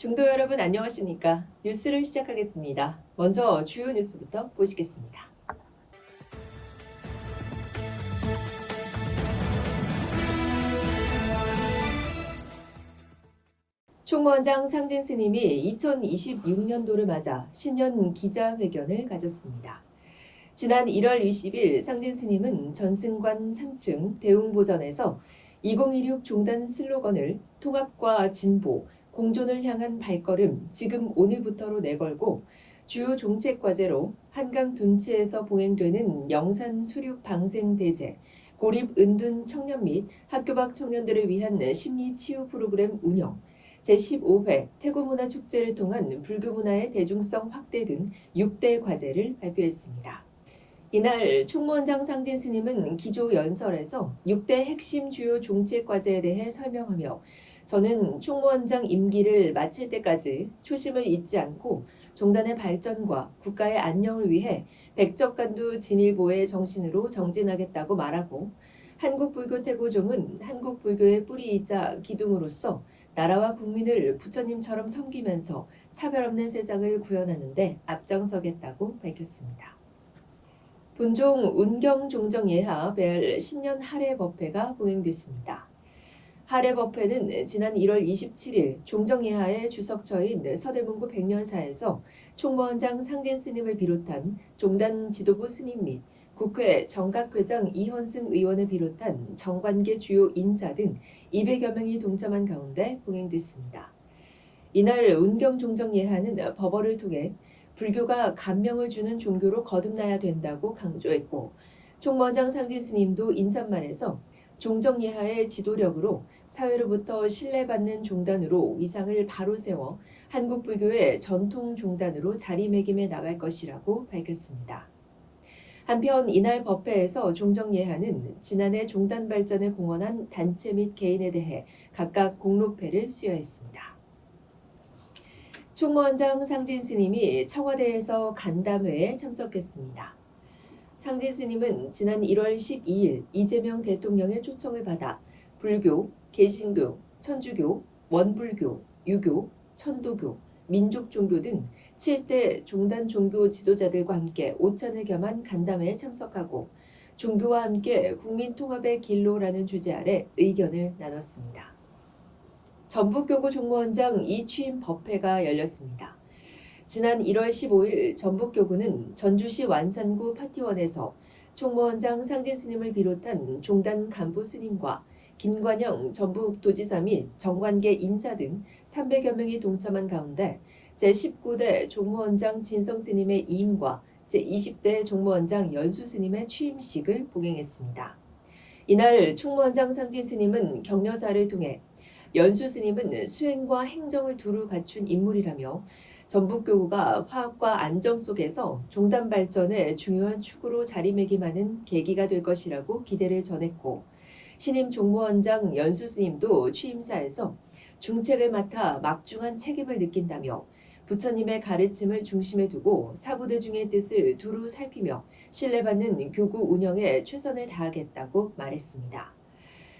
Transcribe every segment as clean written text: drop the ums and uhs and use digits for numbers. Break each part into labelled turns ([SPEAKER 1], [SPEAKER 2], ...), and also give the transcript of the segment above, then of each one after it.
[SPEAKER 1] 중도 여러분 안녕하십니까? 뉴스를 시작하겠습니다. 먼저 주요 뉴스부터 보시겠습니다. 총무원장 상진 스님이 2026년도를 맞아 신년 기자회견을 가졌습니다. 지난 1월 20일 상진 스님은 전승관 3층 대웅보전에서 2026 종단 슬로건을 통합과 진보, 공존을 향한 발걸음 지금 오늘부터로 내걸고 주요 정책 과제로 한강 둔치에서 봉행되는 영산 수륙 방생 대제, 고립 은둔 청년 및 학교 밖 청년들을 위한 심리 치유 프로그램 운영, 제15회 태고문화축제를 통한 불교문화의 대중성 확대 등 6대 과제를 발표했습니다. 이날 총무원장 상진 스님은 기조 연설에서 6대 핵심 주요 정책 과제에 대해 설명하며 저는 총무원장 임기를 마칠 때까지 초심을 잊지 않고 종단의 발전과 국가의 안녕을 위해 백적간두 진일보의 정신으로 정진하겠다고 말하고 한국불교 태고종은 한국불교의 뿌리이자 기둥으로서 나라와 국민을 부처님처럼 섬기면서 차별 없는 세상을 구현하는 데 앞장서겠다고 밝혔습니다. 본종 운경종정예하 배열 신년 하례법회가 봉행됐습니다. 하례법회는 지난 1월 27일 종정예하의 주석처인 서대문구 백년사에서 총무원장 상진 스님을 비롯한 종단 지도부 스님 및 국회 정각회장 이현승 의원을 비롯한 정관계 주요 인사 등 200여 명이 동참한 가운데 봉행됐습니다. 이날 운경종정예하는 법어를 통해 불교가 감명을 주는 종교로 거듭나야 된다고 강조했고 총무원장 상진 스님도 인사말에서 종정예하의 지도력으로 사회로부터 신뢰받는 종단으로 위상을 바로 세워 한국불교의 전통 종단으로 자리매김해 나갈 것이라고 밝혔습니다. 한편 이날 법회에서 종정예하는 지난해 종단 발전에 공헌한 단체 및 개인에 대해 각각 공로패를 수여했습니다. 총무원장 상진 스님이 청와대에서 간담회에 참석했습니다. 상진 스님은 지난 1월 12일 이재명 대통령의 초청을 받아 불교, 개신교, 천주교, 원불교, 유교, 천도교, 민족종교 등 7대 종단 종교 지도자들과 함께 오찬을 겸한 간담회에 참석하고 종교와 함께 국민통합의 길로라는 주제 아래 의견을 나눴습니다. 전북교구 총무원장 이취임 법회가 열렸습니다. 지난 1월 15일 전북교구는 전주시 완산구 파티원에서 총무원장 상진 스님을 비롯한 종단 간부 스님과 김관영 전북도지사 및 정관계 인사 등 300여 명이 동참한 가운데 제19대 총무원장 진성 스님의 이임과 제20대 총무원장 연수 스님의 취임식을 봉행했습니다. 이날 총무원장 상진 스님은 격려사를 통해 연수 스님은 수행과 행정을 두루 갖춘 인물이라며 전북교구가 화합과 안정 속에서 종단 발전의 중요한 축으로 자리매김하는 계기가 될 것이라고 기대를 전했고 신임 총무원장 연수 스님도 취임사에서 중책을 맡아 막중한 책임을 느낀다며 부처님의 가르침을 중심에 두고 사부대중의 뜻을 두루 살피며 신뢰받는 교구 운영에 최선을 다하겠다고 말했습니다.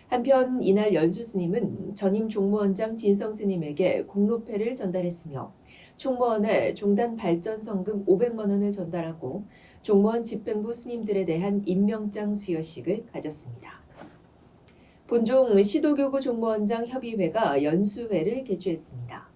[SPEAKER 1] 한편 이날 연수 스님은 전임 총무원장 진성 스님에게 공로패를 전달했으며 총무원에 종단 발전 성금 500만 원을 전달하고 종무원 집행부 스님들에 대한 임명장 수여식을 가졌습니다. 본종 시도교구 총무원장 협의회가 연수회를 개최했습니다.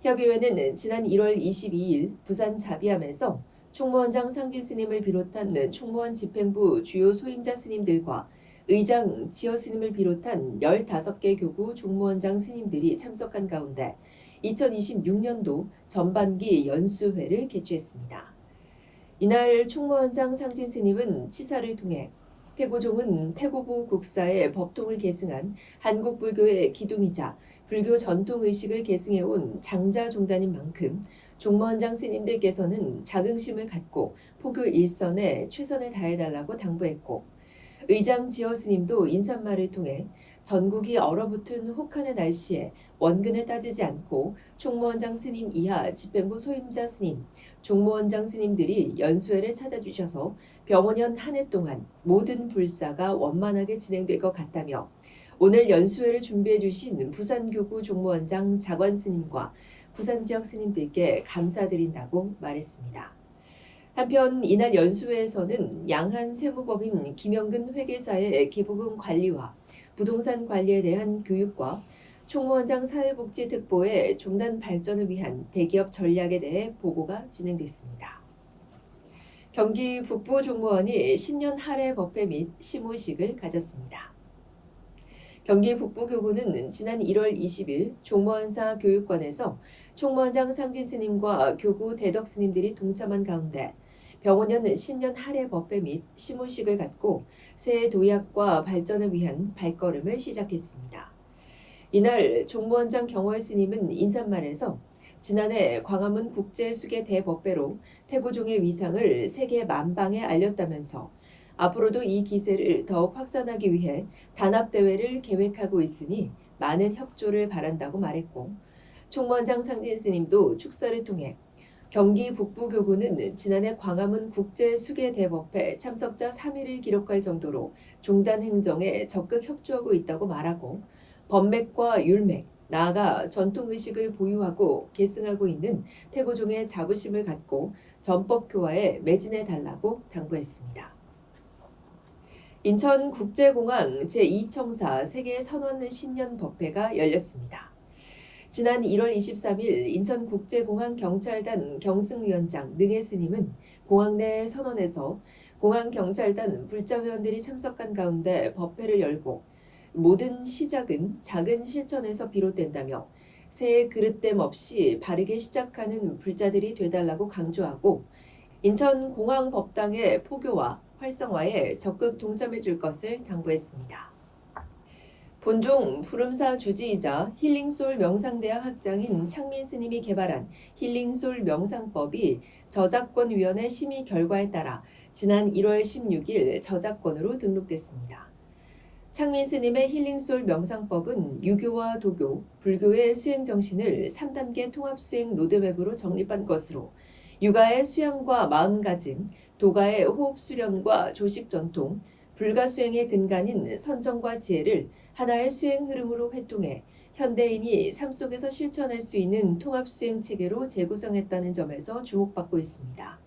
[SPEAKER 1] 협의회는 지난 1월 22일 부산 자비암에서 총무원장 상진 스님을 비롯한 총무원 집행부 주요 소임자 스님들과 의장 지어 스님을 비롯한 15개 교구 총무원장 스님들이 참석한 가운데 2026년도 전반기 연수회를 개최했습니다. 이날 총무원장 상진 스님은 치사를 통해 태고종은 태고부 국사의 법통을 계승한 한국불교의 기둥이자 불교 전통의식을 계승해온 장자종단인 만큼 총무원장 스님들께서는 자긍심을 갖고 포교 일선에 최선을 다해달라고 당부했고 의장 지어 스님도 인사말을 통해 전국이 얼어붙은 혹한의 날씨에 원근을 따지지 않고 총무원장 스님 이하 집행부 소임자 스님, 종무원장 스님들이 연수회를 찾아주셔서 병원연 한 해 동안 모든 불사가 원만하게 진행될 것 같다며 오늘 연수회를 준비해 주신 부산교구 종무원장 자관 스님과 부산 지역 스님들께 감사드린다고 말했습니다. 한편 이날 연수회에서는 양한 세무법인 김영근 회계사의 기부금 관리와 부동산 관리에 대한 교육과 총무원장 사회복지특보의 종단 발전을 위한 대기업 전략에 대해 보고가 진행됐습니다. 경기 북부 종무원이 신년 할애 법회 및 시무식을 가졌습니다. 경기 북부교구는 지난 1월 20일 종무원사 교육관에서 총무원장 상진 스님과 교구 대덕 스님들이 동참한 가운데 병원연 신년 할애 법회 및 시무식을 갖고 새해 도약과 발전을 위한 발걸음을 시작했습니다. 이날 종무원장 경월 스님은 인사말에서 지난해 광화문 국제수계 대법회로 태고종의 위상을 세계 만방에 알렸다면서 앞으로도 이 기세를 더욱 확산하기 위해 단합대회를 계획하고 있으니 많은 협조를 바란다고 말했고, 총무원장 상진 스님도 축사를 통해 경기 북부교구는 지난해 광화문 국제수계대법회 참석자 3위를 기록할 정도로 종단 행정에 적극 협조하고 있다고 말하고, 법맥과 율맥, 나아가 전통의식을 보유하고 계승하고 있는 태고종의 자부심을 갖고 전법교화에 매진해 달라고 당부했습니다. 인천국제공항 제2청사 세계선언 신년법회가 열렸습니다. 지난 1월 23일 인천국제공항 경찰단 경승위원장 능혜 스님은 공항 내 선언에서 공항 경찰단 불자회원들이 참석한 가운데 법회를 열고 모든 시작은 작은 실천에서 비롯된다며 새해 그릇됨 없이 바르게 시작하는 불자들이 되달라고 강조하고 인천공항법당의 포교와 활성화에 적극 동참해 줄 것을 당부했습니다. 본종 부름사 주지이자 힐링솔 명상대학 학장인 창민 스님이 개발한 힐링솔 명상법이 저작권위원회 심의 결과에 따라 지난 1월 16일 저작권으로 등록됐습니다. 창민 스님의 힐링솔 명상법은 유교와 도교, 불교의 수행 정신을 3단계 통합 수행 로드맵으로 정립한 것으로 유가의 수양과 마음가짐, 도가의 호흡 수련과 조식 전통, 불가 수행의 근간인 선정과 지혜를 하나의 수행 흐름으로 회통해 현대인이 삶 속에서 실천할 수 있는 통합 수행 체계로 재구성했다는 점에서 주목받고 있습니다.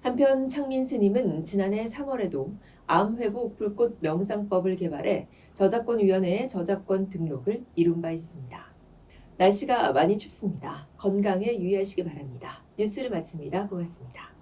[SPEAKER 1] 한편 창민 스님은 지난해 3월에도 암회복 불꽃 명상법을 개발해 저작권위원회에 저작권 등록을 이룬 바 있습니다. 날씨가 많이 춥습니다. 건강에 유의하시기 바랍니다. 뉴스를 마칩니다. 고맙습니다.